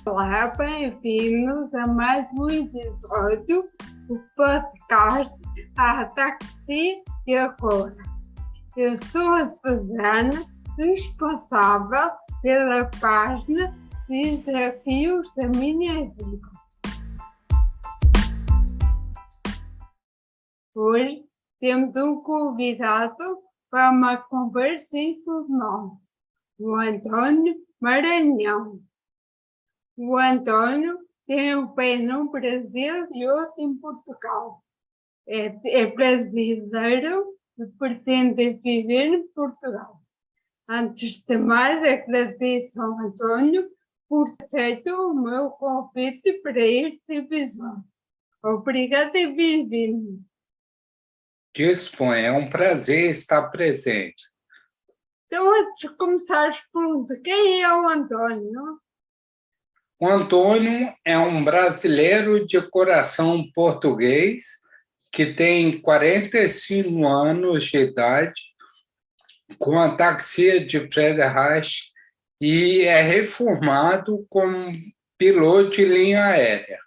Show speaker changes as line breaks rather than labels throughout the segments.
Olá, bem-vindos a mais um episódio do podcast A Taxi e Agora. Eu sou a Susana, responsável pela página Desafios da Minha Vida. Hoje temos um convidado para uma conversa informal, o António Maranhão. O António tem um pé no Brasil e outro em Portugal. É brasileiro e pretende viver em Portugal. Antes de mais, agradeço ao António por aceitar o meu convite para este episódio. Obrigada e bem-vindo.
Dispõe, é um prazer estar presente.
Então, antes de começar as perguntas, quem é o António?
O Antônio é um brasileiro de coração português que tem 45 anos de idade, com ataxia de Friedreich e é reformado como piloto de linha aérea.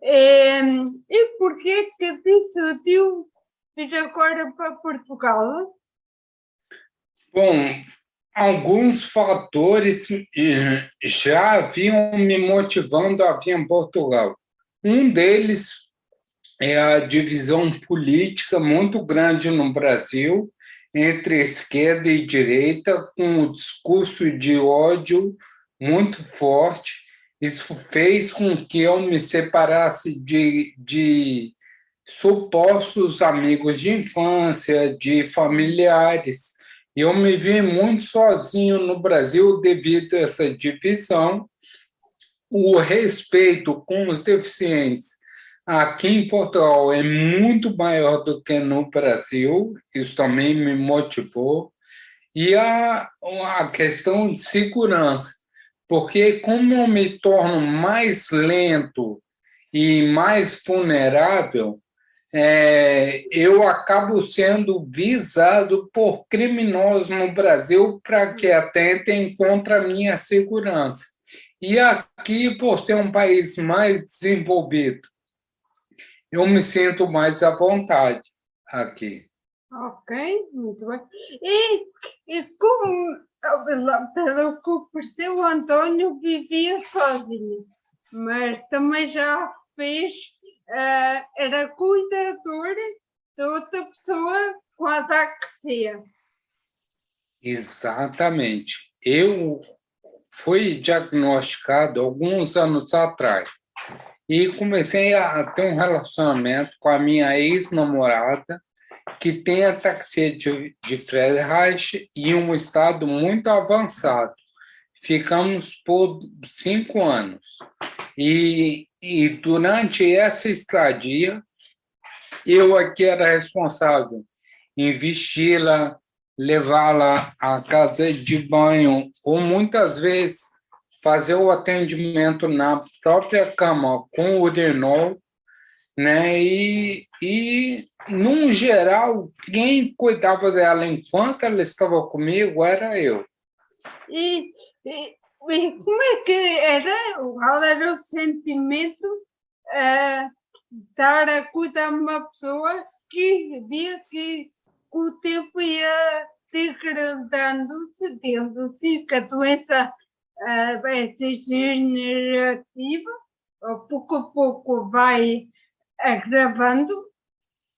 E por que decidiu vir agora para Portugal?
Bom, alguns fatores já haviam me motivando a vir a Portugal. Um deles é a divisão política muito grande no Brasil entre esquerda e direita, com o discurso de ódio muito forte. Isso fez com que eu me separasse de supostos amigos de infância, de familiares. Eu me vi muito sozinho no Brasil devido a essa divisão. O respeito com os deficientes aqui em Portugal é muito maior do que no Brasil, isso também me motivou. E a questão de segurança, porque como eu me torno mais lento e mais vulnerável, eu acabo sendo visado por criminosos no Brasil para que atentem contra a minha segurança. E aqui, por ser um país mais desenvolvido, eu me sinto mais à vontade aqui.
Ok, muito bem. E como, pelo que eu percebi, o António vivia sozinho, mas também já fez, era cuidador de outra pessoa com ataxia.
Exatamente. Eu fui diagnosticado alguns anos atrás e comecei a ter um relacionamento com a minha ex-namorada, que tem ataxia de Friedreich e um estado muito avançado. Ficamos por 5 anos. E durante essa estadia, eu aqui era responsável em vesti-la, levá-la à casa de banho, ou muitas vezes fazer o atendimento na própria cama com urinol, né? E num geral, quem cuidava dela enquanto ela estava comigo era eu.
E como é que era? Qual era o sentimento estar a cuidar de uma pessoa que via que o tempo ia degradando-se, tendo-se que a doença vai ser degenerativa, pouco a pouco vai agravando,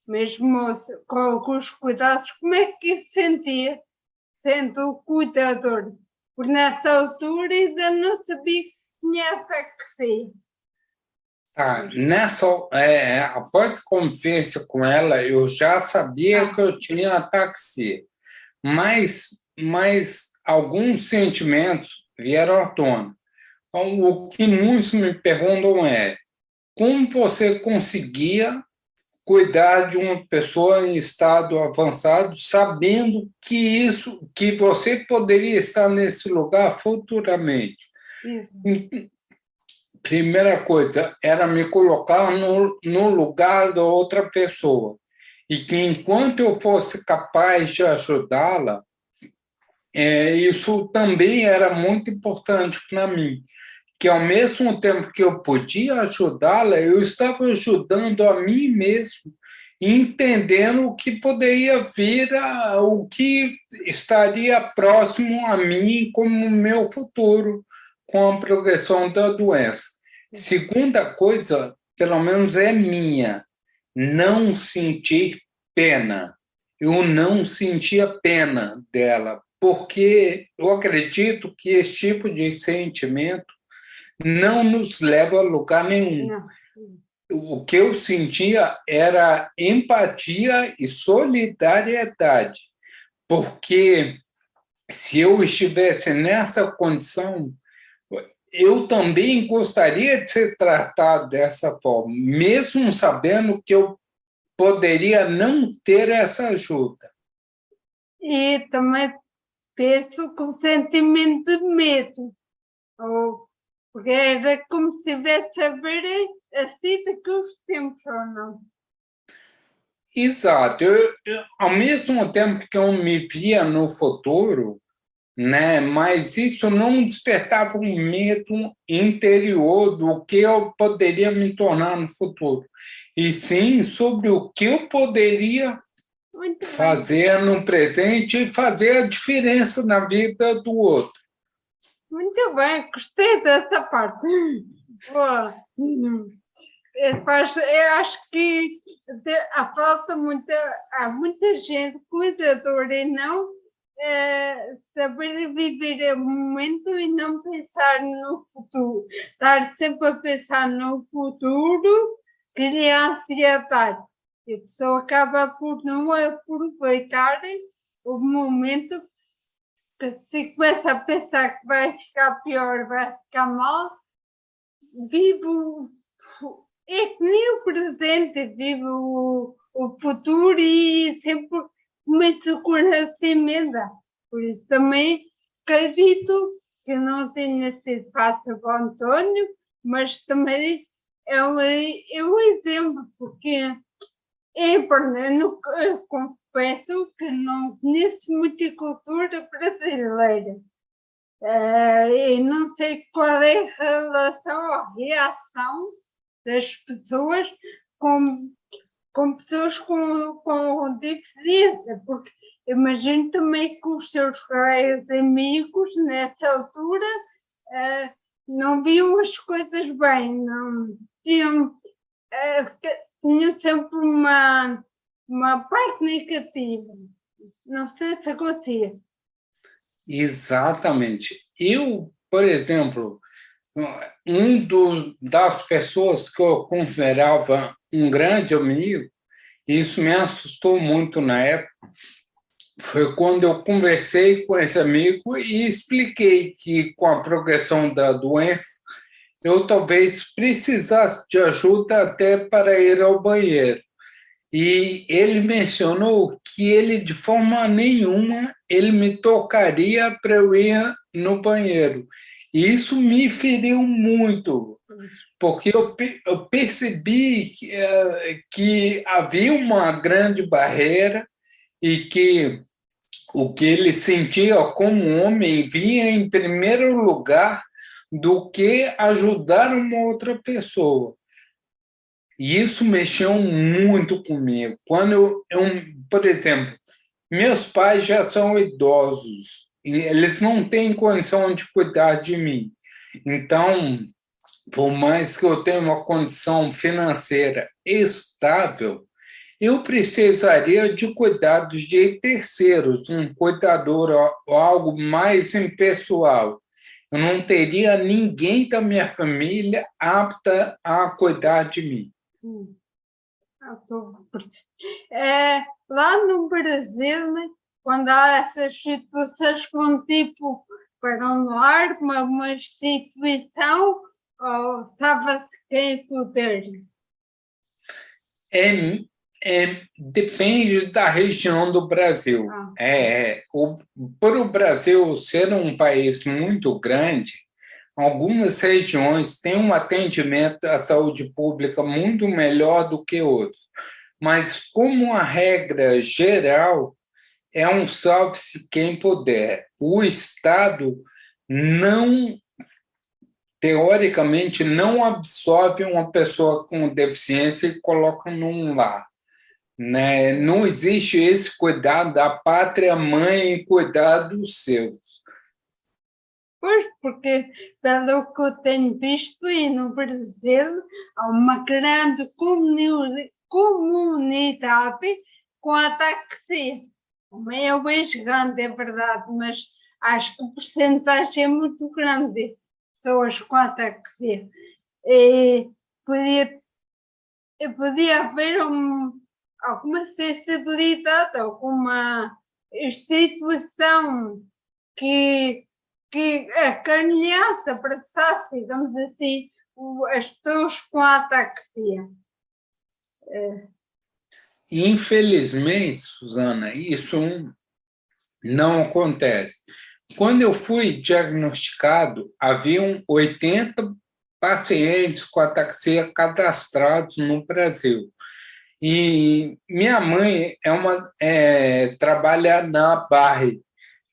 mesmo com os cuidados? Como é que se sentia sendo o cuidador? Porque nessa altura ainda não sabia que tinha ataxia.
Após a convivência com ela, eu já sabia que eu tinha ataxia, mas alguns sentimentos vieram à tona. Então, o que muitos me perguntam é como você conseguia cuidar de uma pessoa em estado avançado, sabendo que você poderia estar nesse lugar futuramente.
Isso.
Primeira coisa era me colocar no lugar da outra pessoa e que enquanto eu fosse capaz de ajudá-la, isso também era muito importante para mim, que ao mesmo tempo que eu podia ajudá-la, eu estava ajudando a mim mesmo, entendendo o que poderia vir, o que estaria próximo a mim como meu futuro com a progressão da doença. Segunda coisa, pelo menos é minha, não sentir pena. Eu não sentia pena dela, porque eu acredito que esse tipo de sentimento não nos leva a lugar nenhum.
Não.
O que eu sentia era empatia e solidariedade, porque se eu estivesse nessa condição, eu também gostaria de ser tratado dessa forma, mesmo sabendo que eu poderia não ter essa ajuda.
E também penso com sentimento de medo, porque era como se estivesse a ver assim daqueles tempos, ou não?
Exato. Ao mesmo tempo que eu me via no futuro, né, mas isso não despertava um medo interior do que eu poderia me tornar no futuro, e sim sobre o que eu poderia
Muito bem.
fazer no presente e fazer a diferença na vida do outro.
Muito bem, gostei dessa parte. Boa. Eu acho que há muita gente cuidadora e não saber viver o momento e não pensar no futuro. Estar sempre a pensar no futuro cria ansiedade. E a pessoa acaba por não aproveitar o momento, que se começa a pensar que vai ficar pior, vai ficar mal, vivo é que nem o presente, vivo o futuro e sempre começo com essa emenda. Por isso também acredito que não tenha sido fácil para o António, mas também ele é um exemplo, porque eu confesso que não conheço muita cultura brasileira. E não sei qual é a relação ou reação das pessoas com pessoas com deficiência, porque imagino também que os seus colegas amigos, nessa altura, não viam as coisas bem, não tinham, tinham sempre uma parte negativa. Não sei se acontecia.
Exatamente. Eu, por exemplo, das pessoas que eu considerava um grande amigo, e isso me assustou muito na época, foi quando eu conversei com esse amigo e expliquei que, com a progressão da doença, eu talvez precisasse de ajuda até para ir ao banheiro. E ele mencionou que ele, de forma nenhuma, ele me tocaria para eu ir no banheiro. E isso me feriu muito, porque eu percebi que havia uma grande barreira e que o que ele sentia como homem vinha em primeiro lugar do que ajudar uma outra pessoa. E isso mexeu muito comigo. Quando por exemplo, meus pais já são idosos e eles não têm condição de cuidar de mim. Então, por mais que eu tenha uma condição financeira estável, eu precisaria de cuidados de terceiros, um cuidador ou algo mais impessoal. Eu não teria ninguém da minha família apta a cuidar de mim.
Lá no Brasil, quando há essas situações com tipo para um lar, uma instituição, ou sabe-se quem poder?
Depende da região do Brasil. Por o Brasil ser um país muito grande, algumas regiões têm um atendimento à saúde pública muito melhor do que outros. Mas, como a regra geral, é um salve-se quem puder. O Estado não, teoricamente, não absorve uma pessoa com deficiência e coloca num lar, né? Não existe esse cuidado da pátria mãe e cuidar dos seus.
Pois, porque, pelo que eu tenho visto, e no Brasil há uma grande comunidade com ataxia. Também é bem grande, é verdade, mas acho que a porcentagem é muito grande. Pessoas com ataxia. E podia, podia haver alguma sensibilidade, alguma instituição que a criança abraçasse, digamos assim, as pessoas com ataxia.
Infelizmente, Suzana, isso não acontece. Quando eu fui diagnosticado, haviam 80 pacientes com ataxia cadastrados no Brasil. E minha mãe trabalha na BARRE,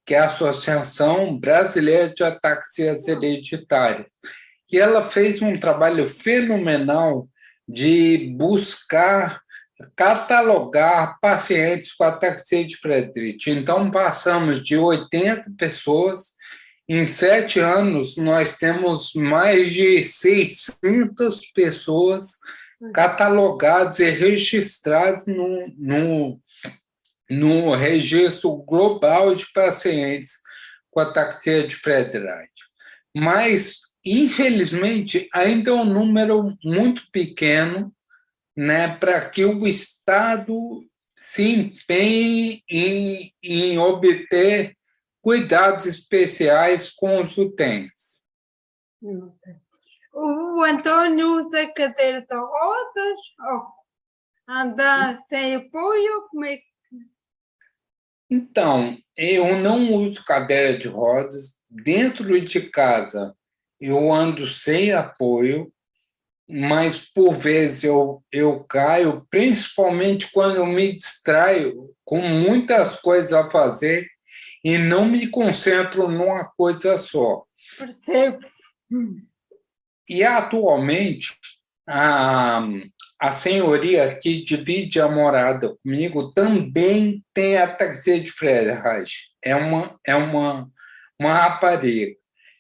que é a Associação Brasileira de Ataxias Hereditárias. E ela fez um trabalho fenomenal de buscar catalogar pacientes com ataxia de Friedreich. Então, passamos de 80 pessoas, em 7 anos, nós temos mais de 600 pessoas catalogadas e registradas no registro global de pacientes com ataxia de Friedreich. Mas, infelizmente, ainda é um número muito pequeno, né, para que o Estado se empenhe em obter cuidados especiais com os utentes.
O Antônio usa cadeira de rodas, ou anda sem apoio, como é que...
Então, eu não uso cadeira de rodas. Dentro de casa, eu ando sem apoio, mas, por vezes, eu caio, principalmente quando eu me distraio com muitas coisas a fazer e não me concentro numa coisa só.
Percebo.
E, atualmente, a senhoria que divide a morada comigo também tem ataxia de Friedreich. É uma rapariga.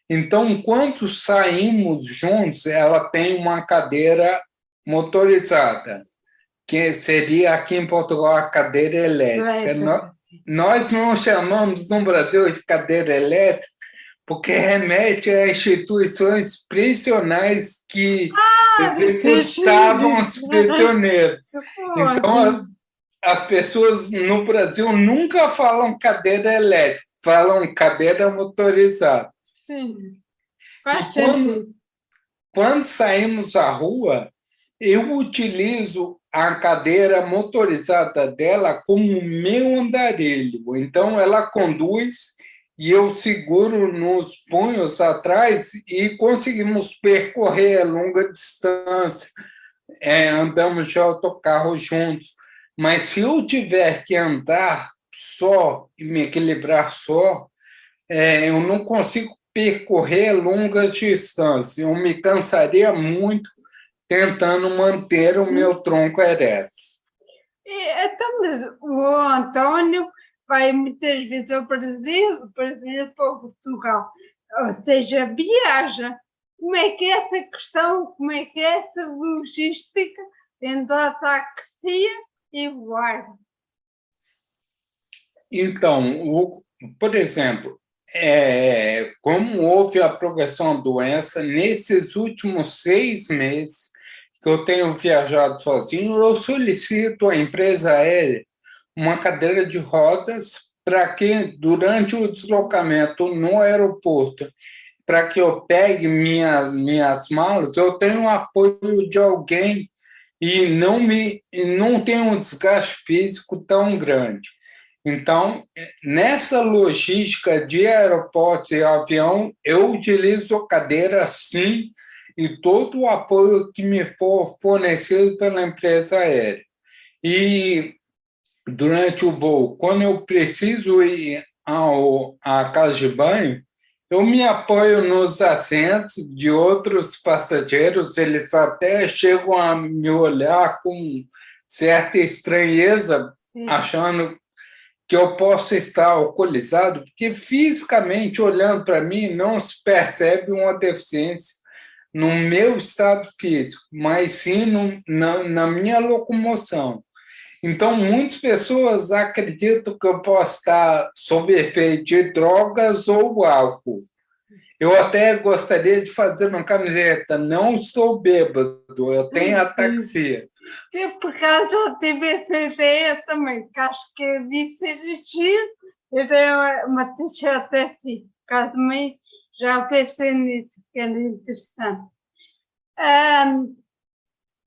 Então, quando saímos juntos, ela tem uma cadeira motorizada, que seria aqui em Portugal a cadeira elétrica. Nós não chamamos no Brasil de cadeira elétrica, porque remete a instituições prisionais que executavam os prisioneiros. Então, as pessoas no Brasil nunca falam cadeira elétrica, falam cadeira motorizada.
Sim.
Quando saímos à rua, eu utilizo a cadeira motorizada dela como meu andarilho. Então, ela conduz e eu seguro nos punhos atrás e conseguimos percorrer a longa distância. Andamos de autocarro juntos. Mas se eu tiver que andar só e me equilibrar só, eu não consigo percorrer longas distâncias. Eu me cansaria muito tentando manter o meu tronco ereto.
Então, mas o Antônio vai muitas vezes ao Brasil para Portugal, ou seja, viaja. Como é que é essa questão, como é que é essa logística, tendo a ataxia e voar?
Então, por exemplo, como houve a progressão da doença, nesses últimos 6 meses que eu tenho viajado sozinho, eu solicito à empresa aérea uma cadeira de rodas para que, durante o deslocamento no aeroporto, para que eu pegue minhas malas, eu tenho o apoio de alguém e não tenho um desgaste físico tão grande. Então, nessa logística de aeroportos e avião, eu utilizo cadeira sim, e todo o apoio que me for fornecido pela empresa aérea. E durante o voo, quando eu preciso ir à casa de banho, eu me apoio nos assentos de outros passageiros, eles até chegam a me olhar com certa estranheza,
Sim.
achando que eu posso estar alcoolizado, porque fisicamente, olhando para mim, não se percebe uma deficiência no meu estado físico, mas sim na minha locomoção. Então, muitas pessoas acreditam que eu posso estar sob efeito de drogas ou álcool. Eu até gostaria de fazer uma camiseta, não estou bêbado, eu tenho ataxia.
Eu, por acaso, já tive essa ideia também, que acho que devia ser giro. Eu tenho uma t-shirt assim, por acaso também já pensei nisso, que era interessante.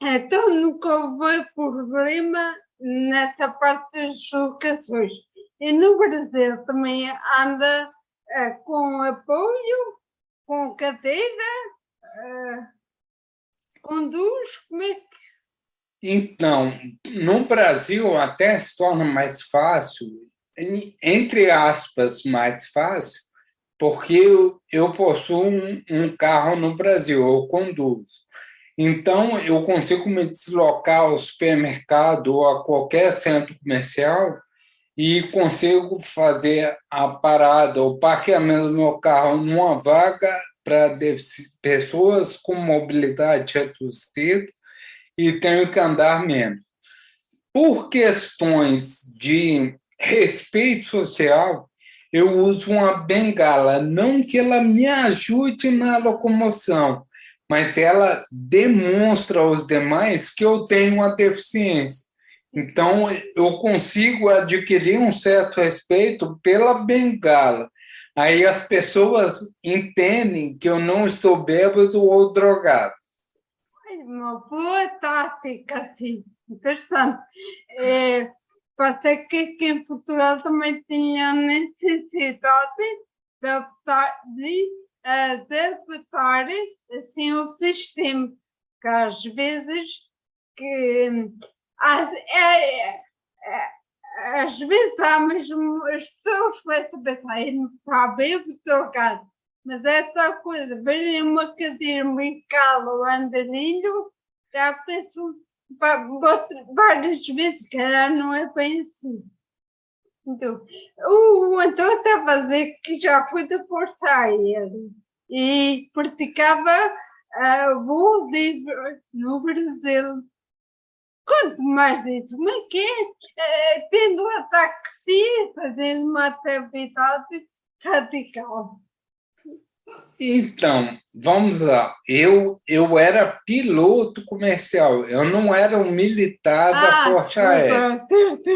Então, nunca houve problema nessa parte das deslocações. E no Brasil também anda com apoio, com cadeira, conduz, como é que...
Então, no Brasil até se torna mais fácil, entre aspas, mais fácil, porque eu possuo um carro no Brasil, eu conduzo. Então, eu consigo me deslocar ao supermercado ou a qualquer centro comercial e consigo fazer a parada, o parqueamento do meu carro numa vaga para pessoas com mobilidade reduzida e tenho que andar menos. Por questões de respeito social, eu uso uma bengala, não que ela me ajude na locomoção, mas ela demonstra aos demais que eu tenho uma deficiência. Então, eu consigo adquirir um certo respeito pela bengala. Aí as pessoas entendem que eu não estou bêbado ou drogado.
Uma boa tática, assim, interessante. Pode ser que aqui em Portugal também tenha necessidade de adaptar assim, o sistema, que às vezes que às, às vezes há mesmo as pessoas começam a pensar, ele não está bem trocado, mas é tal coisa, verem uma cadeira musical ou andarilho, já penso várias vezes, que não é bem assim. Então, o Antônio estava a dizer que já foi da Força Aérea e praticava voo livre no Brasil. Quanto mais isso, como é que é? Tendo um ataque, fazendo uma atividade radical.
Então, vamos lá. Eu era piloto comercial, eu não era um militar da Força Aérea.
Certo.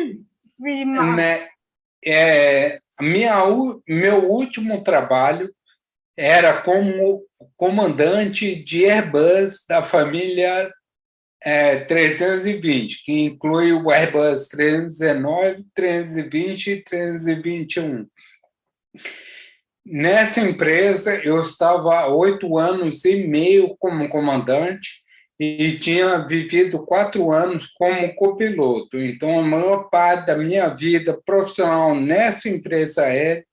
Né? Meu último trabalho era como comandante de Airbus da família 320, que inclui o Airbus 319, 320 e 321. Nessa empresa, eu estava há 8 anos e meio como comandante e tinha vivido 4 anos como copiloto. Então, a maior parte da minha vida profissional nessa empresa aérea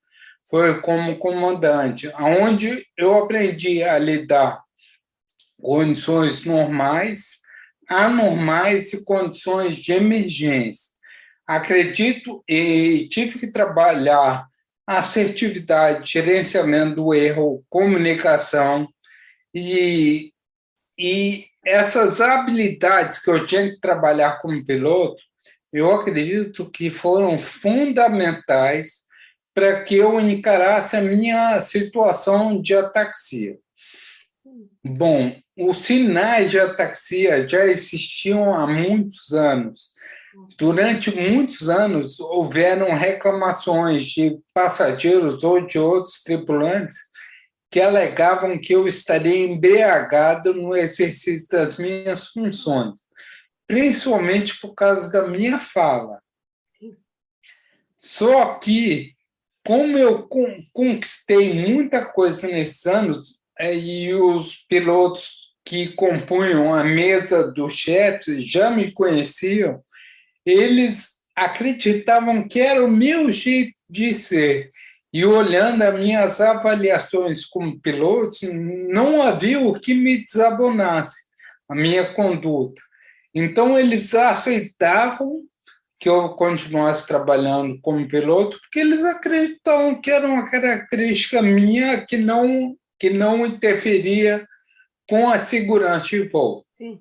foi como comandante, onde eu aprendi a lidar com condições normais, anormais e condições de emergência. Acredito e tive que trabalhar assertividade, gerenciamento do erro, comunicação e essas habilidades que eu tinha que trabalhar como piloto, eu acredito que foram fundamentais para que eu encarasse a minha situação de ataxia. Bom, os sinais de ataxia já existiam há muitos anos. Durante muitos anos, houveram reclamações de passageiros ou de outros tripulantes que alegavam que eu estaria embriagado no exercício das minhas funções, principalmente por causa da minha fala. Só que, como eu conquistei muita coisa nesses anos, e os pilotos que compunham a mesa dos chefes já me conheciam, eles acreditavam que era o meu jeito de ser. E olhando as minhas avaliações como piloto, não havia o que me desabonasse a minha conduta. Então, eles aceitavam que eu continuasse trabalhando como piloto, porque eles acreditavam que era uma característica minha que não interferia com a segurança de voo.
Sim.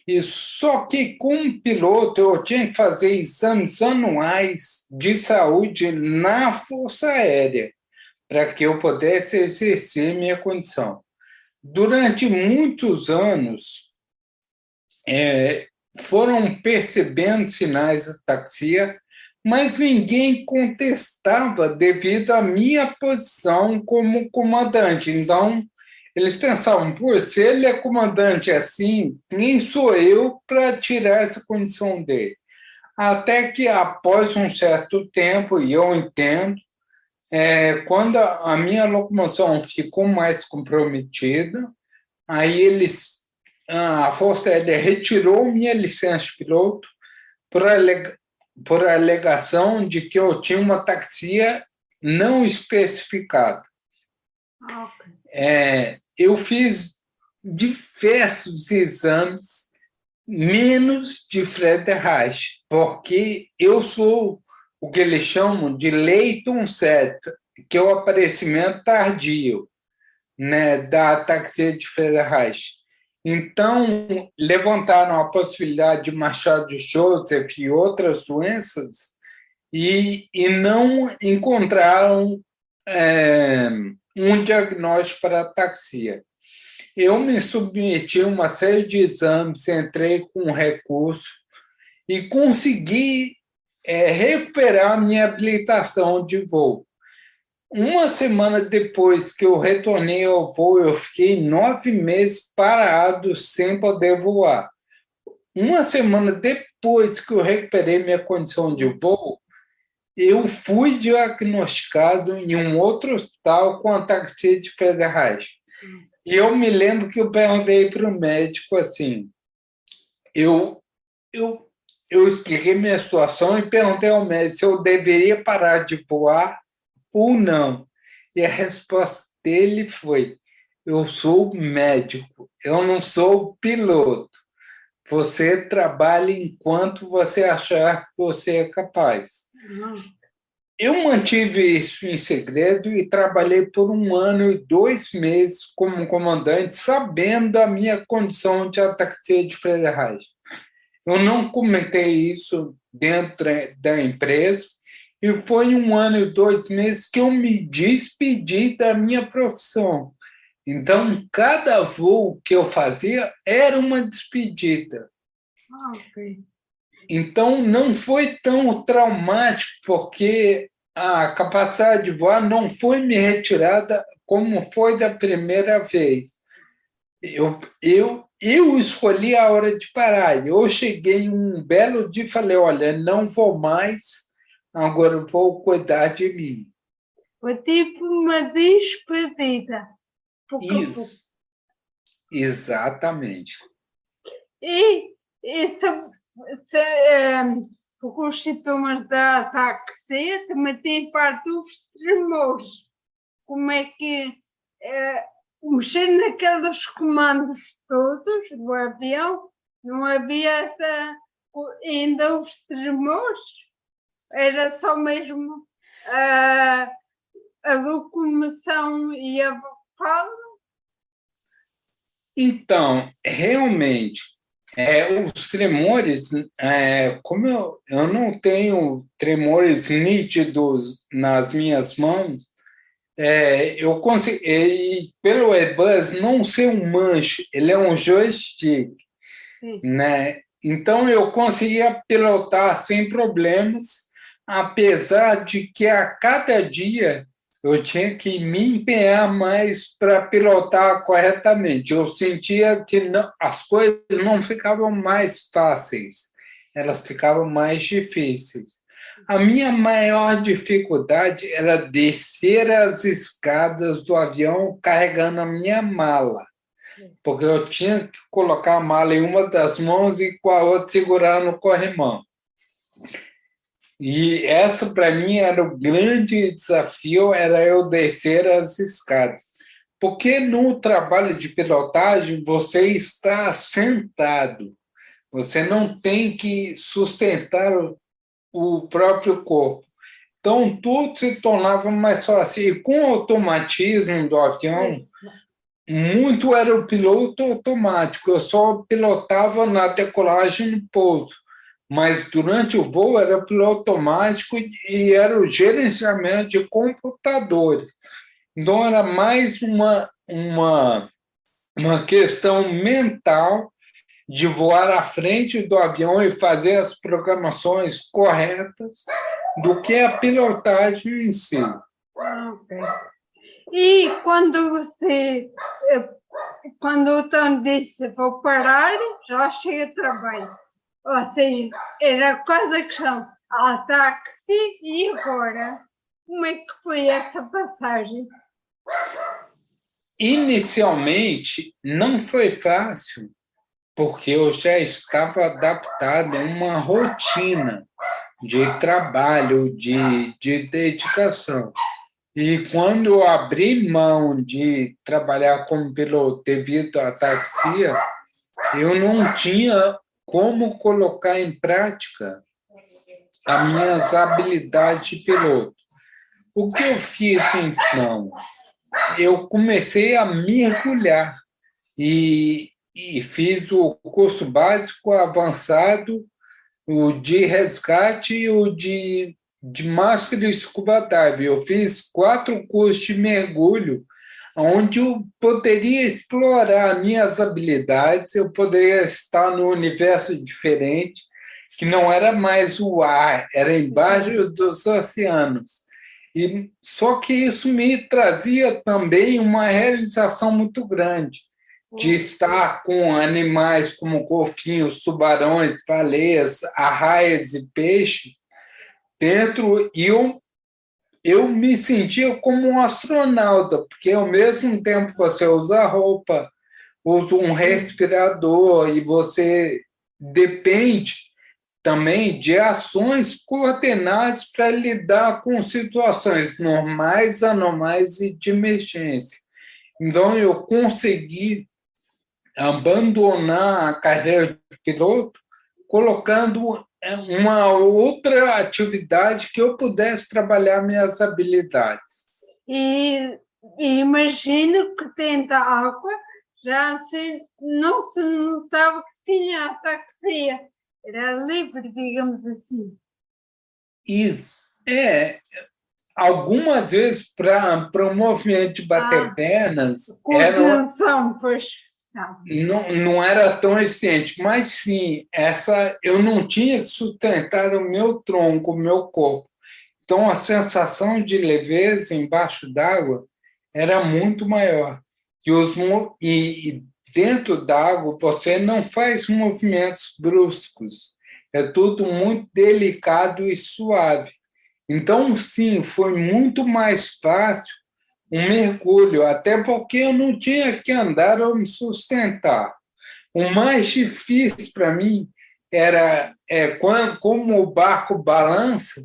E só que, como piloto, eu tinha que fazer exames anuais de saúde na Força Aérea, para que eu pudesse exercer minha condição. Durante muitos anos, foram percebendo sinais de ataxia, mas ninguém contestava devido à minha posição como comandante. Então, eles pensavam, pô, se ele é comandante assim, quem sou eu para tirar essa condição dele? Até que, após um certo tempo, e eu entendo, quando a minha locomoção ficou mais comprometida, aí a Força Aérea retirou minha licença de piloto por alegação de que eu tinha uma ataxia não especificada.
Okay.
Eu fiz diversos exames, menos de Friedreich, porque eu sou o que eles chamam de Layton set, que é o aparecimento tardio, né, da ataxia de Friedreich. Então, levantaram a possibilidade de Machado de Joseph e outras doenças e não encontraram um diagnóstico para ataxia. Eu me submeti a uma série de exames, entrei com recurso e consegui recuperar a minha habilitação de voo. Uma semana depois que eu retornei ao voo, eu fiquei 9 meses parado sem poder voar. Uma semana depois que eu recuperei minha condição de voo, eu fui diagnosticado em um outro hospital com ataxia de Friedreich. E eu me lembro que eu perguntei para o médico assim, eu expliquei minha situação e perguntei ao médico se eu deveria parar de voar ou não. E a resposta dele foi, eu sou médico, eu não sou piloto. Você trabalha enquanto você achar que você é capaz. Eu mantive isso em segredo e trabalhei por 1 ano e 2 meses como comandante, sabendo da minha condição de ataxia de Friedreich. Eu não comentei isso dentro da empresa e foi 1 ano e 2 meses que eu me despedi da minha profissão. Então, cada voo que eu fazia era uma despedida.
Okay.
Então, não foi tão traumático, porque a capacidade de voar não foi me retirada como foi da primeira vez. Eu escolhi a hora de parar. Eu cheguei um belo dia e falei, olha, não vou mais, agora vou cuidar de mim.
Foi tipo uma despedida.
Isso. Exatamente.
E porque os sintomas da ataxia também têm parte dos tremores. Como é que mexer naqueles comandos todos do avião, não havia ainda os tremores? Era só mesmo a locomoção e a fala?
Então, realmente, os tremores, como eu não tenho tremores nítidos nas minhas mãos, eu consegui, pelo Airbus não ser um manche, ele é um joystick, né? Então eu conseguia pilotar sem problemas, apesar de que a cada dia eu tinha que me empenhar mais para pilotar corretamente. Eu sentia que as coisas não ficavam mais fáceis, elas ficavam mais difíceis. A minha maior dificuldade era descer as escadas do avião carregando a minha mala, porque eu tinha que colocar a mala em uma das mãos e com a outra segurar no corrimão. E essa, para mim, era o grande desafio, era eu descer as escadas. Porque no trabalho de pilotagem, você está sentado, você não tem que sustentar o próprio corpo. Então, tudo se tornava mais fácil. E com o automatismo do avião, muito era o piloto automático. Eu só pilotava na decolagem e no pouso. Mas durante o voo era piloto automático e era o gerenciamento de computadores. Então, era mais uma questão mental de voar à frente do avião e fazer as programações corretas do que a pilotagem em si.
Ok. E quando o Tom disse vou parar, já chega de trabalho. Ou seja, era quase a questão, táxi e agora? Como é que foi essa passagem?
Inicialmente, não foi fácil, porque eu já estava adaptado a uma rotina de trabalho, de dedicação. E quando eu abri mão de trabalhar como piloto devido à taxia, eu não tinha como colocar em prática as minhas habilidades de piloto. O que eu fiz, então? Eu comecei a mergulhar e fiz o curso básico, avançado, o de resgate e o de Master Scuba Dive. Eu fiz 4 cursos de mergulho, onde eu poderia explorar minhas habilidades, eu poderia estar num universo diferente, que não era mais o ar, era embaixo dos oceanos. E só que isso me trazia também uma realização muito grande, de estar com animais como golfinhos, tubarões, baleias, arraias e peixes dentro, e eu me sentia como um astronauta, porque ao mesmo tempo você usa roupa, usa um respirador e você depende também de ações coordenadas para lidar com situações normais, anormais e de emergência. Então, eu consegui abandonar a carreira de piloto, colocando uma outra atividade que eu pudesse trabalhar minhas habilidades.
E imagino que dentro da água já não se notava que tinha ataxia, era livre, digamos assim.
Isso. Algumas vezes, para o movimento de bater pernas,
coordenação, pois.
Não era tão eficiente, mas sim, eu não tinha que sustentar o meu tronco, o meu corpo. Então, a sensação de leveza embaixo d'água era muito maior. E dentro d'água, você não faz movimentos bruscos. É tudo muito delicado e suave. Então, sim, foi muito mais fácil um mergulho, até porque eu não tinha que andar ou me sustentar. O mais difícil para mim era como o barco balança,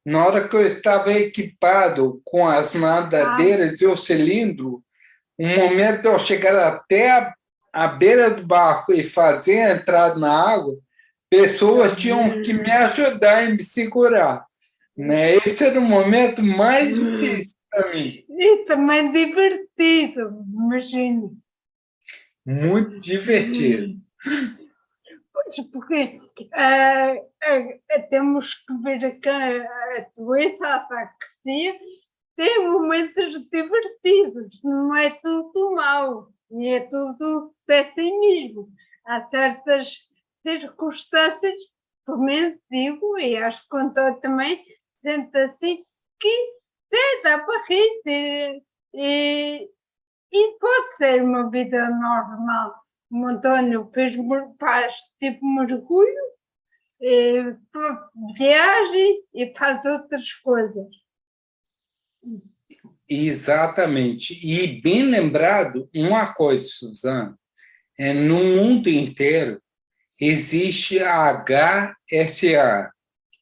na hora que eu estava equipado com as nadadeiras e o cilindro, o momento de eu chegar até a beira do barco e fazer a entrada na água, pessoas tinham que me ajudar e me segurar. Né? Esse era o momento mais difícil para mim.
E também divertido, imagino.
Muito divertido.
Pois, porque temos que ver que a doença, a ataxia, tem momentos divertidos, não é tudo mau, e é tudo pessimismo. Há certas circunstâncias, pelo menos digo, e acho que o Antônio também sente assim, que dá para rir e pode ser uma vida normal. O Antônio faz tipo mergulho, viagem e faz outras coisas.
Exatamente. E bem lembrado, uma coisa, Suzana, no mundo inteiro existe a HSA,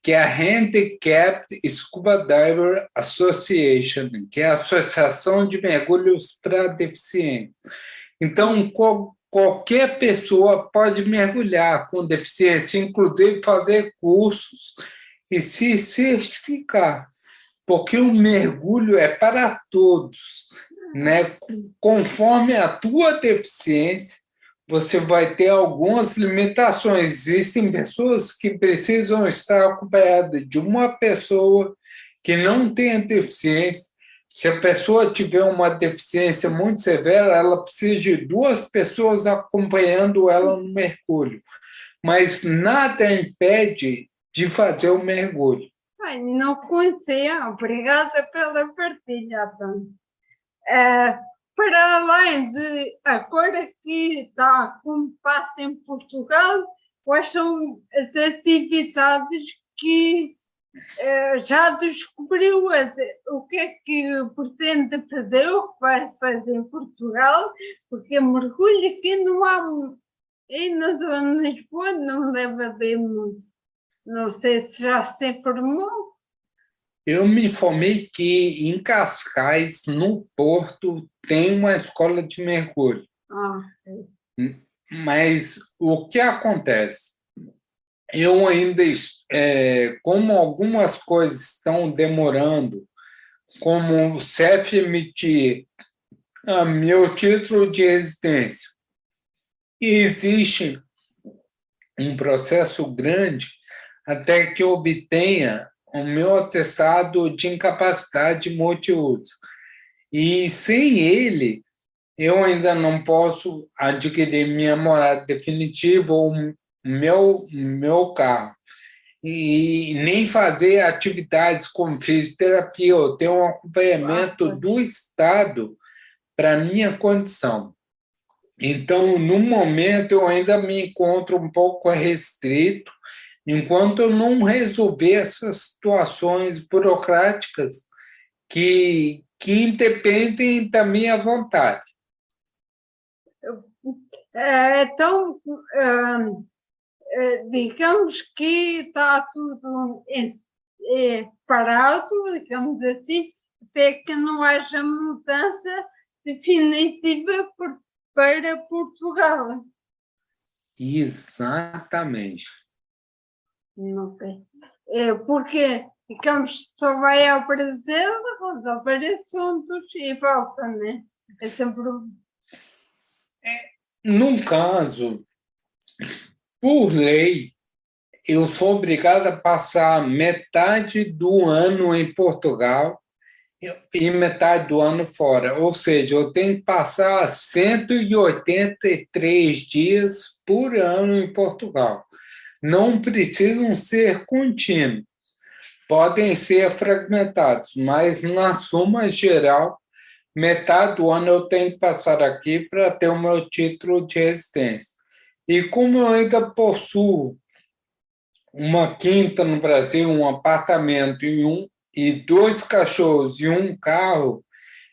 que é a Handicapped Scuba Diver Association, que é a Associação de Mergulhos para Deficientes. Então, qualquer pessoa pode mergulhar com deficiência, inclusive fazer cursos e se certificar, porque o mergulho é para todos, né? Conforme a tua deficiência, você vai ter algumas limitações. Existem pessoas que precisam estar acompanhadas de uma pessoa que não tenha deficiência. Se a pessoa tiver uma deficiência muito severa, ela precisa de 2 pessoas acompanhando ela no mergulho. Mas nada impede de fazer o mergulho.
Ai, não conhecia. Obrigada pela partilha, Tom. Para além de agora que está como passa em Portugal, quais são as atividades que já descobriu? O que é que pretende fazer, o que vai fazer em Portugal? Porque mergulho aqui não há, e na zona de Lisboa não deve haver muito. Não sei se já se informou.
Eu me informei que em Cascais, no Porto, tem uma escola de mergulho. Mas o que acontece? Eu ainda, como algumas coisas estão demorando, como o CEF emitir meu título de residência, e existe um processo grande até que eu obtenha o meu atestado de incapacidade multiuso. E sem ele, eu ainda não posso adquirir minha morada definitiva ou meu carro. E nem fazer atividades como fisioterapia. Eu tenho um acompanhamento do Estado para a minha condição. Então, no momento, eu ainda me encontro um pouco restrito, enquanto eu não resolver essas situações burocráticas que independem da minha vontade.
Então, digamos que está tudo parado, digamos assim, até que não haja mudança definitiva para Portugal.
Exatamente.
Okay. Porque, digamos, só vai ao Brasil, resolver assuntos e volta, né? É sempre.
Num caso, por lei, eu sou obrigado a passar metade do ano em Portugal e metade do ano fora. Ou seja, eu tenho que passar 183 dias por ano em Portugal. Não precisam ser contínuos, podem ser fragmentados, mas na soma geral, metade do ano eu tenho que passar aqui para ter o meu título de residência. E como eu ainda possuo uma quinta no Brasil, um apartamento e 2 cachorros e um carro,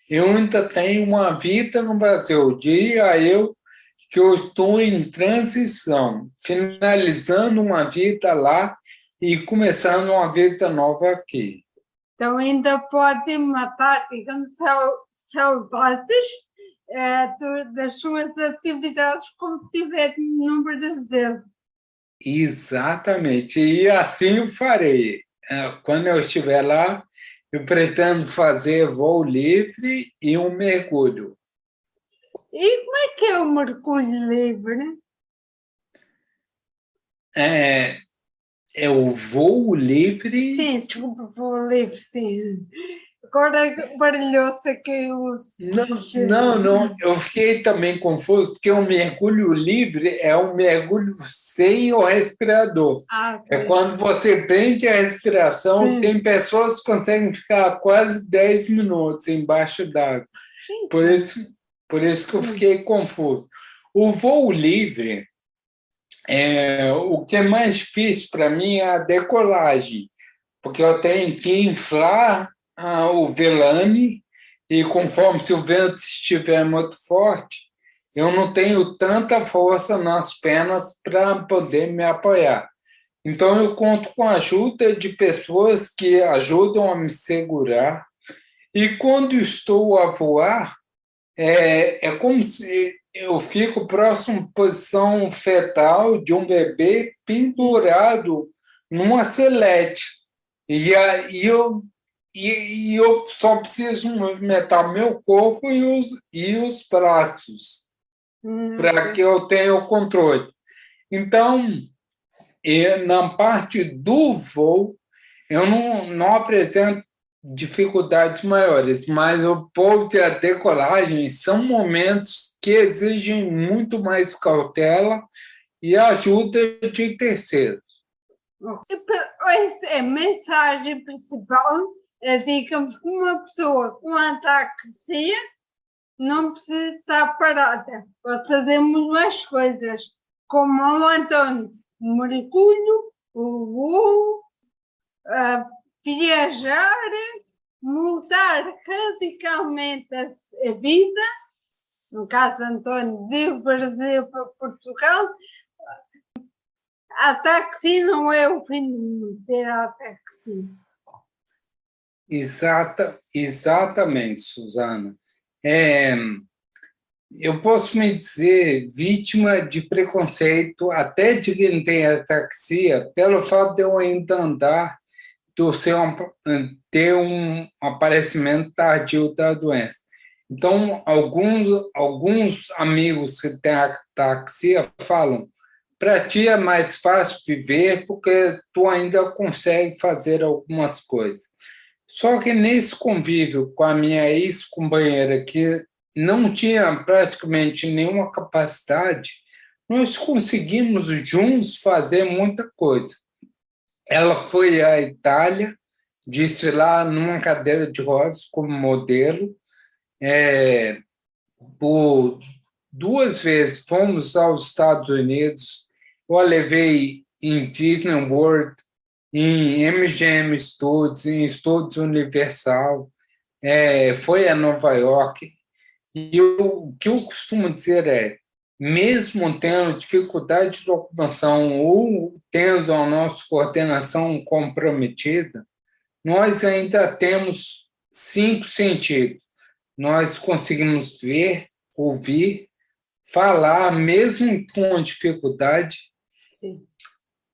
eu ainda tenho uma vida no Brasil. Diria eu que eu estou em transição, finalizando uma vida lá e começando uma vida nova aqui.
Então ainda pode matar, digamos, saudades das suas atividades como estiver no Brasil.
Exatamente, e assim eu farei. Quando eu estiver lá, eu pretendo fazer voo livre e um mergulho.
E como é que é o mergulho livre?
É o voo livre?
Sim, desculpa, voo livre, sim. Agora baralhou-se aqui os...
Não, eu fiquei também confuso, porque o mergulho livre é um mergulho sem o respirador.
Okay.
É quando você prende a respiração, sim. Tem pessoas que conseguem ficar quase 10 minutos embaixo d'água. Por isso que eu fiquei confuso. O voo livre, o que é mais difícil para mim é a decolagem, porque eu tenho que inflar o velame e conforme se o vento estiver muito forte, eu não tenho tanta força nas pernas para poder me apoiar. Então, eu conto com a ajuda de pessoas que ajudam a me segurar. E quando estou a voar, é como se eu fico próximo à posição fetal de um bebê
Sim.
pendurado numa selete. E eu só preciso movimentar meu corpo e os braços para que
Ok.
eu tenha o controle. Então, na parte do voo, eu não apresento dificuldades maiores, mas o pouso e a decolagem são momentos que exigem muito mais cautela e ajuda de terceiros.
Essa é a mensagem principal. É, digamos que uma pessoa com ataxia não precisa estar parada. Fazemos mais coisas, como o António, o mergulho, o voo, viajar, mudar radicalmente a vida. No caso, António, do Brasil para Portugal. A táxi não é o fim do mundo, ter a táxi.
Exatamente, Suzana. É, eu posso me dizer vítima de preconceito, até de quem tem ataxia, pelo fato de eu ainda andar, ter um aparecimento tardio da doença. Então, alguns amigos que têm ataxia falam: para ti é mais fácil viver porque tu ainda consegue fazer algumas coisas. Só que nesse convívio com a minha ex-companheira, que não tinha praticamente nenhuma capacidade, nós conseguimos juntos fazer muita coisa. Ela foi à Itália, desfilar numa cadeira de rodas como modelo. Por 2 vezes fomos aos Estados Unidos. Eu a levei em Disney World, em MGM Studios, em Studios Universal. Foi a Nova York. E o que eu costumo dizer é, mesmo tendo dificuldade de locomoção ou tendo a nossa coordenação comprometida, nós ainda temos 5 sentidos. Nós conseguimos ver, ouvir, falar, mesmo com dificuldade,
Sim.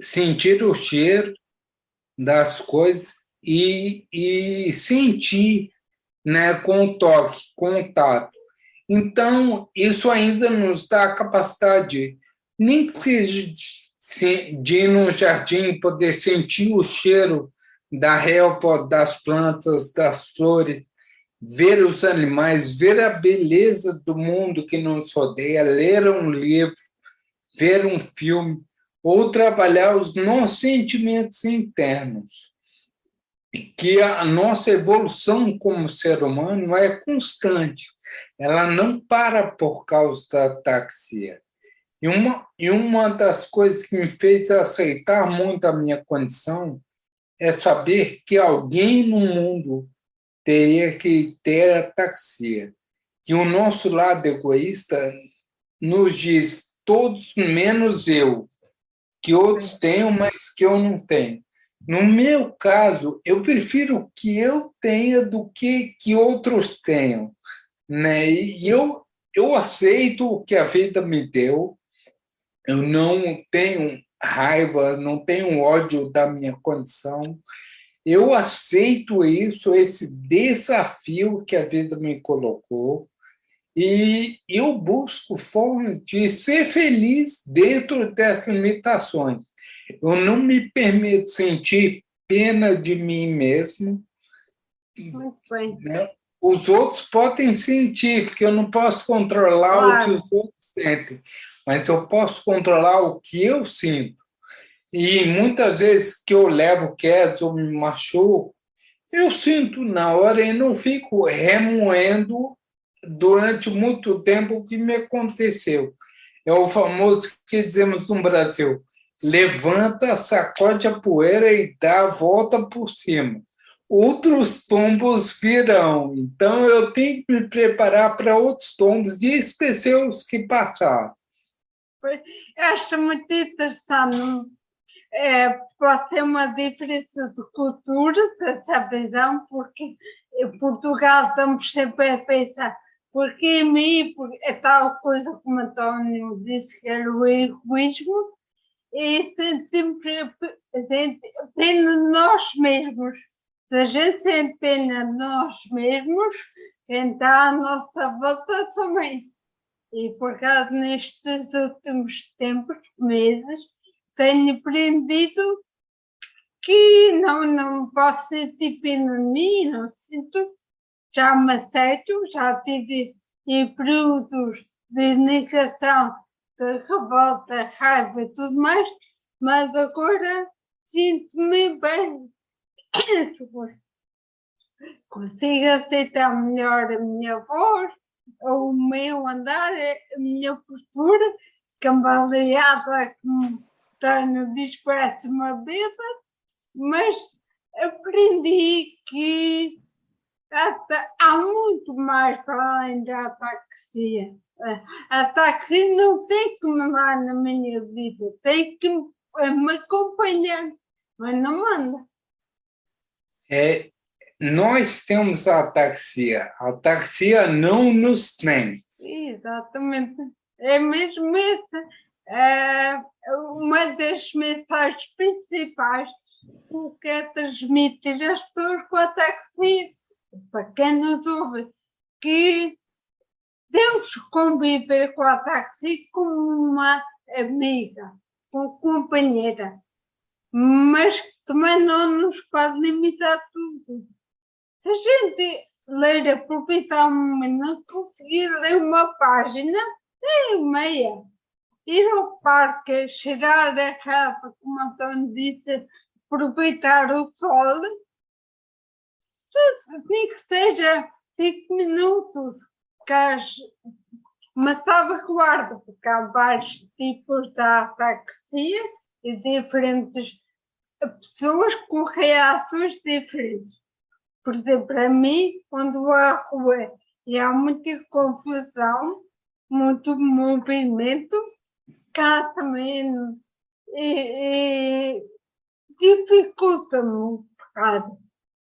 sentir o cheiro das coisas e sentir, né, com o toque, com o tato. Então, isso ainda nos dá a capacidade, nem que seja de ir no jardim, poder sentir o cheiro da relva, das plantas, das flores, ver os animais, ver a beleza do mundo que nos rodeia, ler um livro, ver um filme, ou trabalhar os nossos sentimentos internos. Que a nossa evolução como ser humano é constante, ela não para por causa da ataxia. E uma das coisas que me fez aceitar muito a minha condição é saber que alguém no mundo teria que ter ataxia. Que o nosso lado egoísta nos diz todos menos eu, que outros tenham, mas que eu não tenho. No meu caso, eu prefiro que eu tenha do que outros tenham, né? E eu aceito o que a vida me deu. Eu não tenho raiva, não tenho ódio da minha condição. Eu aceito isso, esse desafio que a vida me colocou, e eu busco formas de ser feliz dentro dessas limitações. Eu não me permito sentir pena de mim mesmo.
Muito bem.
Né? Os outros podem sentir, porque eu não posso controlar o que
Claro.
os outros sentem, mas eu posso controlar o que eu sinto. E muitas vezes que eu levo quedas ou me machuco, eu sinto na hora e não fico remoendo durante muito tempo o que me aconteceu. É o famoso que dizemos no Brasil: levanta, sacode a poeira e dá a volta por cima. Outros tombos virão. Então, eu tenho que me preparar para outros tombos, e especialmente os que passaram.
Eu acho muito interessante. pode ser uma diferença de cultura, essa visão, porque em Portugal estamos sempre a pensar, porque em mim é tal coisa como António disse, que era o egoísmo, e sentimos pena de nós mesmos. Se a gente sente pena de nós mesmos, quem está à nossa volta também. E por acaso, nestes últimos tempos, meses, tenho aprendido que não posso sentir pena de mim, não sinto, já me aceito, já tive em períodos de negação, de revolta, raiva e tudo mais, mas agora sinto-me bem. Consigo aceitar melhor a minha voz, o meu andar, a minha postura, cambaleada, como tenho, diz parece uma beba, mas aprendi que há muito mais para além da ataxia. A ataxia não tem que me dar na minha vida, tem que me acompanhar, mas não manda.
Nós temos a ataxia não nos tem.
Exatamente. É mesmo essa. Uma das mensagens principais que eu quero transmitir às pessoas com a ataxia, para quem nos ouve, que temos que conviver com a ataxia como uma amiga, como companheira, mas também não nos pode limitar tudo. Se a gente ler, aproveitar um momento, conseguir ler uma página, nem meia, ir ao parque, cheirar a casa, como Antônio disse, aproveitar o sol, nem que seja 5 minutos, uma salvaguarda, porque há vários tipos de ataxia e diferentes pessoas com reações diferentes. Por exemplo, para mim, quando vou à rua e há muita confusão, muito movimento, cansa-me e dificulta-me um bocado.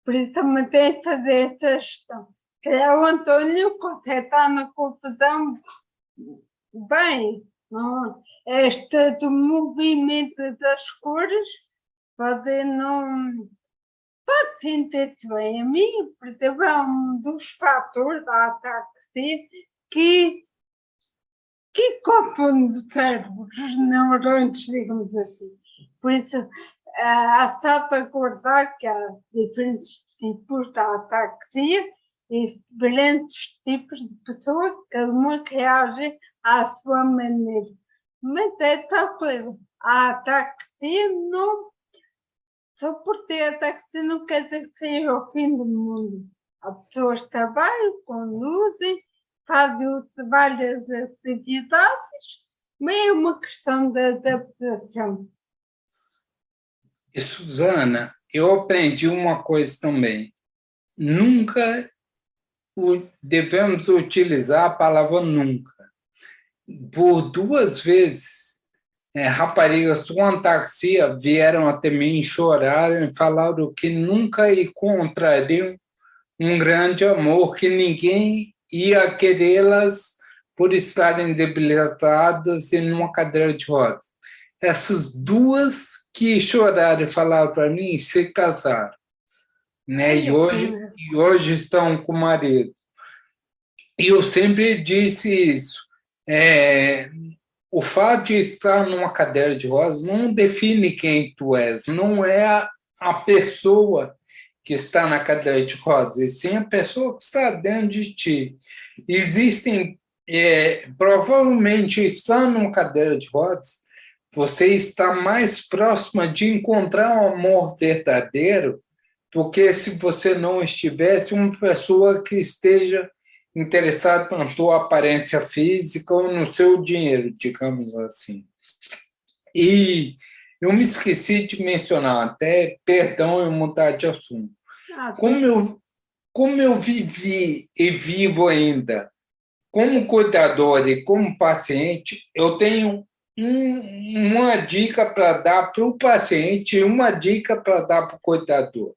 Por isso também tenho que fazer essa gestão. O Antônio consegue estar na confusão bem, não? Este do movimento das cores pode não... Pode sentir-se bem. A mim, por exemplo, é um dos fatores da ataxia que confunde o cérebro, os neurônios, digamos assim. Por isso, há salvaguardar que há diferentes tipos de ataxia e diferentes tipos de pessoas, cada uma reage à sua maneira. Mas é tal coisa, a ataxia não... Só por ter ataxia não quer dizer que seja o fim do mundo. Há pessoas que trabalham, conduzem, fazem várias atividades, mas é uma questão de adaptação.
E, Suzana, eu aprendi uma coisa também. Nunca devemos utilizar a palavra nunca. Por 2 vezes, raparigas com ataxia vieram até mim, choraram e falaram que nunca encontrariam um grande amor, que ninguém ia querê-las por estarem debilitadas em uma cadeira de rodas. Essas 2 que choraram e falaram para mim se casaram, né? E hoje estão com o marido. E eu sempre disse isso. O fato de estar numa cadeira de rodas não define quem tu és, não é a pessoa que está na cadeira de rodas, e sim a pessoa que está dentro de ti. Existem, provavelmente, estar numa cadeira de rodas, você está mais próxima de encontrar um amor verdadeiro do que se você não estivesse uma pessoa que esteja interessado na tua aparência física ou no seu dinheiro, digamos assim. E eu me esqueci de mencionar, até, perdão eu mudar de assunto. Como eu vivi e vivo ainda como cuidador e como paciente, eu tenho uma dica para dar para o paciente e uma dica para dar para o cuidador.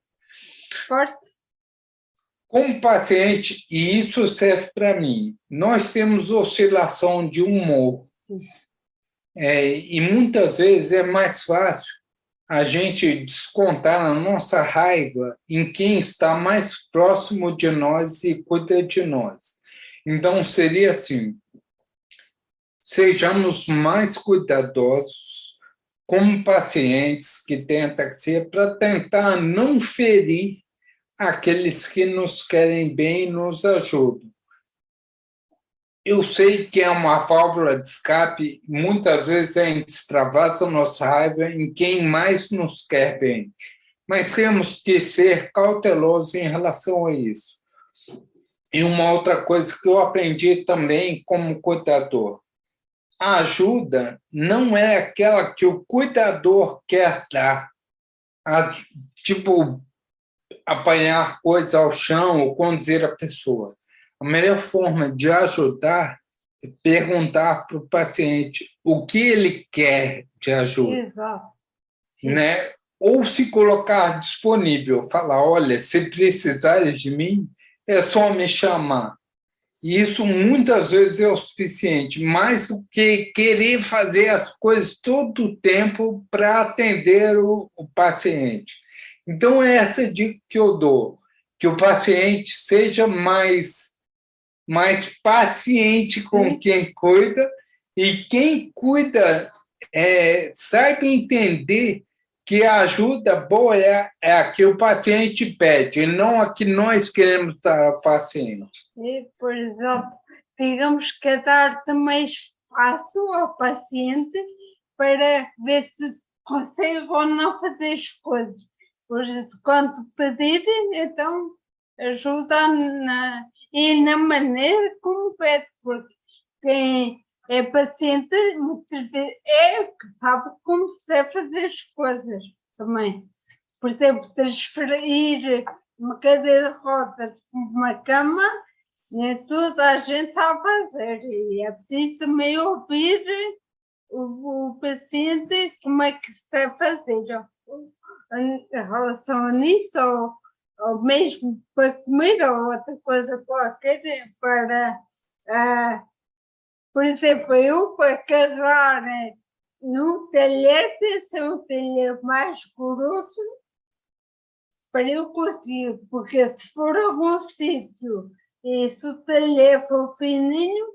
Forte.
Como paciente, e isso serve para mim, nós temos oscilação de humor.
Sim.
E muitas vezes é mais fácil a gente descontar a nossa raiva em quem está mais próximo de nós e cuida de nós. Então, seria assim, sejamos mais cuidadosos como pacientes que têm ataxia para tentar não ferir aqueles que nos querem bem e nos ajudam. Eu sei que é uma válvula de escape, muitas vezes a gente extravasa a nossa raiva em quem mais nos quer bem, mas temos que ser cautelosos em relação a isso. E uma outra coisa que eu aprendi também como cuidador, a ajuda não é aquela que o cuidador quer dar, tipo apanhar coisas ao chão ou conduzir a pessoa. A melhor forma de ajudar é perguntar para o paciente o que ele quer de ajuda.
Exato.
Né? Ou se colocar disponível, falar, olha, se precisar de mim, é só me chamar. E isso muitas vezes é o suficiente, mais do que querer fazer as coisas todo o tempo para atender o paciente. Então, é essa dica que eu dou, que o paciente seja mais paciente com quem cuida, e quem cuida saiba entender que a ajuda boa é a que o paciente pede, e não a que nós queremos dar ao paciente.
E, por exemplo, digamos que dar também espaço ao paciente para ver se consegue ou não fazer as coisas. Pois, quando pedir, então ajuda e na maneira como pede, porque quem é paciente muitas vezes é que sabe como se deve fazer as coisas também. Por exemplo, transferir uma cadeira de rodas para uma cama, nem toda a gente sabe fazer, e é preciso também ouvir o paciente como é que se deve fazer em relação a nisso, ou mesmo para comer ou outra coisa qualquer, para, por exemplo, eu para carregar num talher, tem que ser um talher mais grosso para eu conseguir, porque se for algum sítio e se o talher for fininho,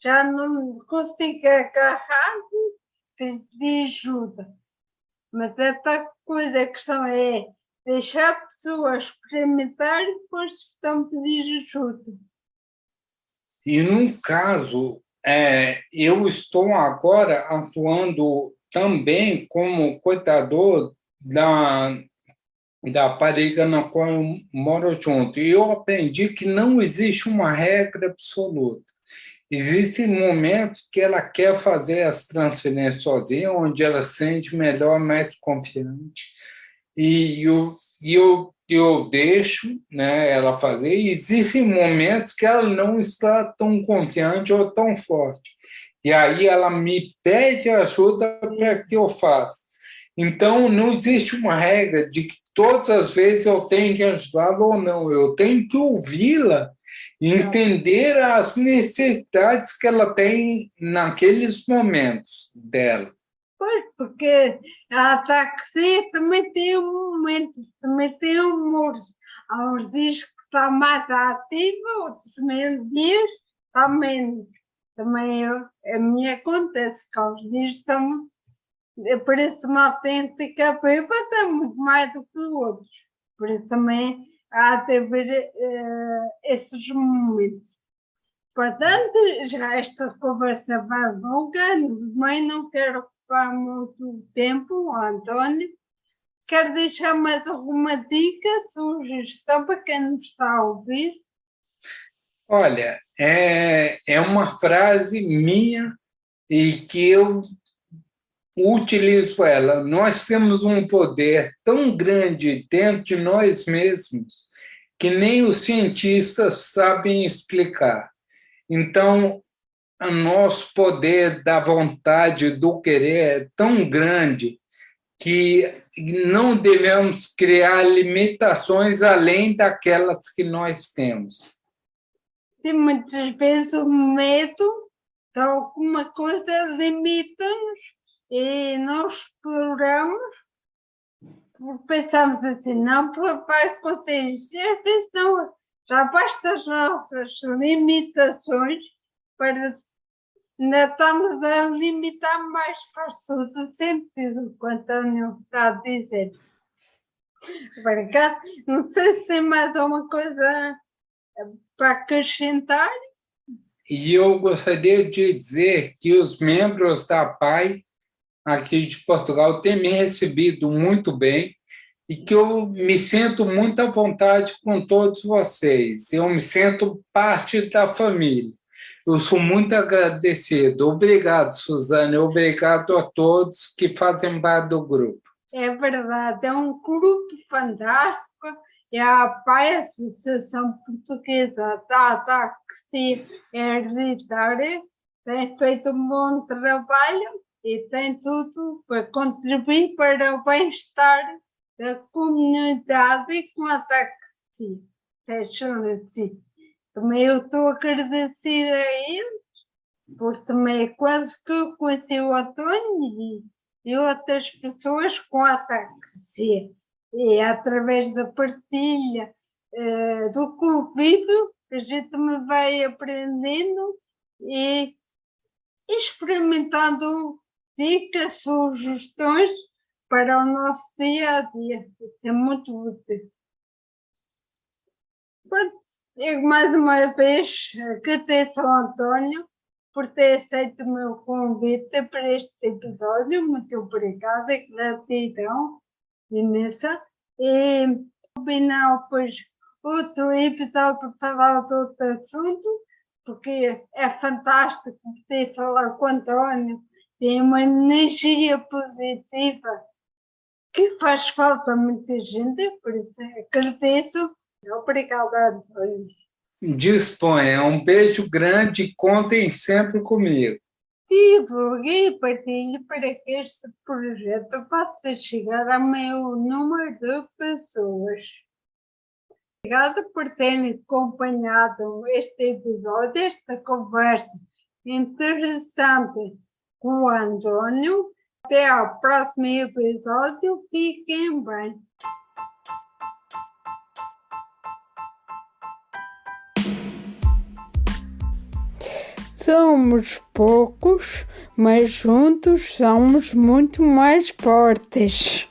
já não consigo agarrar e pedir ajuda. Mas esta coisa, a questão é deixar pessoas experimentar e depois estão pedir ajuda.
E, no caso, eu estou agora atuando também como cuidador da pariga na qual eu moro junto. E eu aprendi que não existe uma regra absoluta. Existem momentos que ela quer fazer as transferências sozinha, onde ela se sente melhor, mais confiante. E eu deixo, né, ela fazer. E existem momentos que ela não está tão confiante ou tão forte. E aí ela me pede ajuda para que eu faça. Então, não existe uma regra de que todas as vezes eu tenho que ajudá-la ou não. Eu tenho que ouvi-la e entender as necessidades que ela tem naqueles momentos dela.
Pois, porque a ataxia também tem momentos, também tem humores. Há uns dias que está mais ativa, outros dias está menos. Também a mim acontece que há uns dias estão, parece uma autêntica bêbada muito mais do que outros. Por isso também há de haver esses momentos. Portanto, já esta conversa vai longa, mas não quero ocupar muito tempo, António. Quero deixar mais alguma dica, sugestão para quem nos está a ouvir?
Olha, é uma frase minha e que eu utilizo ela. Nós temos um poder tão grande dentro de nós mesmos que nem os cientistas sabem explicar. Então, o nosso poder da vontade, do querer é tão grande que não devemos criar limitações além daquelas que nós temos.
Sim, muitas vezes o medo de alguma coisa limita-nos e nós exploramos porque pensamos assim, não vai acontecer, às vezes não, já basta as nossas limitações para ainda estamos a limitar mais, faz todo sentido o que o António está a dizer. Obrigado. Não sei se tem mais alguma coisa para acrescentar.
E eu gostaria de dizer que os membros da PAI aqui de Portugal têm me recebido muito bem e que eu me sinto muito à vontade com todos vocês. Eu me sinto parte da família. Eu sou muito agradecido. Obrigado, Suzane. Obrigado a todos que fazem parte do grupo.
É verdade, é um grupo fantástico. E a APAI, a Associação Portuguesa da Ataxia Hereditária, tem feito um bom trabalho e tem tudo para contribuir para o bem-estar da comunidade com a ataxia. Também eu estou agradecida a eles, porque também é quase que eu conheci o Antônio e outras pessoas com ataxia. E através da partilha do convívio, a gente me vai aprendendo e experimentando dicas, sugestões para o nosso dia a dia. Isso é muito útil. Eu mais uma vez agradeço ao António por ter aceito o meu convite para este episódio. Muito obrigada, gratidão imensa. E combinar depois outro episódio para falar de outro assunto, porque é fantástico poder falar com o António. Tem uma energia positiva que faz falta a muita gente, por isso agradeço. Obrigada, António.
Disponha. Um beijo grande e contem sempre comigo.
Divulgue e partilhe para que este projeto possa chegar ao maior número de pessoas. Obrigada por terem acompanhado este episódio, esta conversa interessante com o António. Até ao próximo episódio. Fiquem bem. Somos poucos, mas juntos somos muito mais fortes.